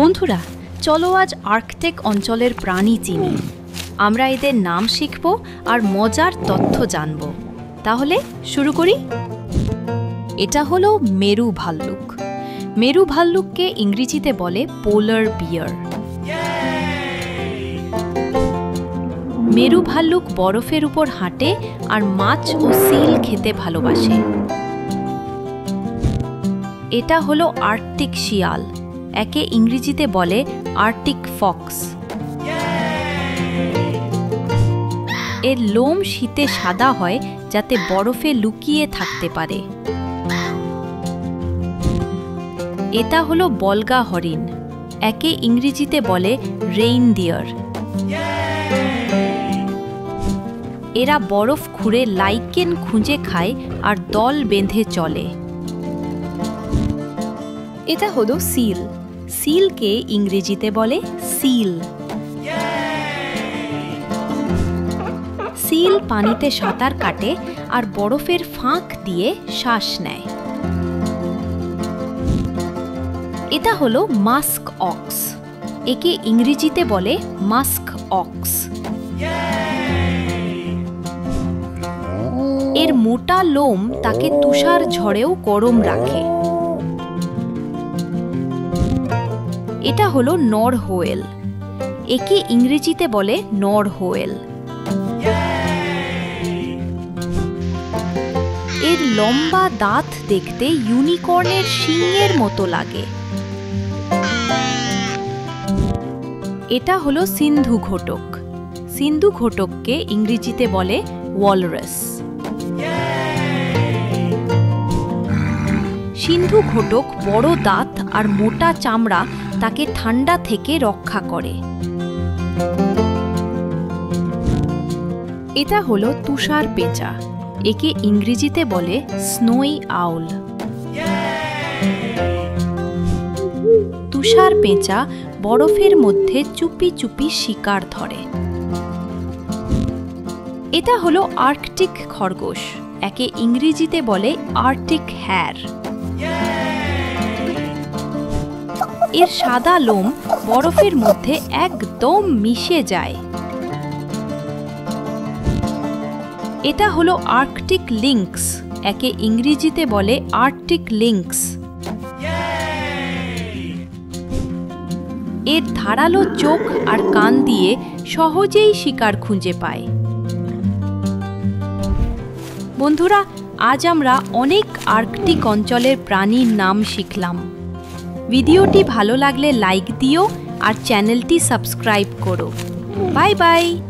বন্ধুরা, চলো আজ আর্কটিক অঞ্চলের প্রাণী চিনি। আমরা এদের নাম শিখব আর মজার তথ্য জানব। তাহলে শুরু করি। এটা হলো মেরু ভাল্লুক। মেরু ভাল্লুককে ইংরেজিতে বলে পোলার বিয়ার। মেরু ভাল্লুক বরফের উপর হাঁটে আর মাছ ও সিল খেতে ভালোবাসে। এটা হলো আর্কটিক শিয়াল, একে ইংরেজিতে বলে আর্কটিক ফক্স। এর লোম শীতে সাদা হয় যাতে বরফে লুকিয়ে থাকতে পারে। এটা হলো বলগা হরিণ, একে ইংরেজিতে বলে রেইনডিয়ার। এরা বরফ খুঁড়ে লাইকেন খুঁজে খায় আর দল বেঁধে চলে। এটা হলো সিল, সিলকে ইংরেজিতে বলে সিল। সিল পানিতে সাঁতার কাটে আর বরফের ফাঁক দিয়ে শ্বাস নেয়। এটা হলো মাস্ক অক্স, একে ইংরেজিতে বলে মাস্ক অক্স। এর মোটা লোম তাকে তুষার ঝড়েও গরম রাখে। এটা হলো নর হোয়েল, একে ইংরেজিতে বলে নর হোয়েল। এর লম্বা দাঁত দেখতে ইউনিকর্নের শিংয়ের মতো লাগে। এটা হলো সিন্ধু ঘোটক, সিন্ধু ঘোটককে ইংরেজিতে বলে ওয়ালরাস। সিন্ধু ঘোটক বড় দাঁত আর মোটা চামড়া তাকে ঠান্ডা থেকে রক্ষা করে। এটা হলো তুষার পেঁচা, একে ইংরেজিতে বলে স্নোই আউল। তুষার পেঁচা বরফের মধ্যে চুপি চুপি শিকার ধরে। এটা হলো আর্কটিক খরগোশ, একে ইংরেজিতে বলে আর্কটিক হ্যার। এর সাদা লোম বরফের মধ্যে একদম মিশে যায়। এটা হলো আর্কটিক লিংক্স, একে ইংরেজিতে বলে আর্কটিক লিংক্স। এর ধারালো চোখ আর কান দিয়ে সহজেই শিকার খুঁজে পায়। বন্ধুরা, আজ আমরা অনেক আর্কটিক অঞ্চলের প্রাণীর নাম শিখলাম। ভিডিওটি ভালো লাগলে লাইক দিও আর চ্যানেলটি সাবস্ক্রাইব করো। Bye bye.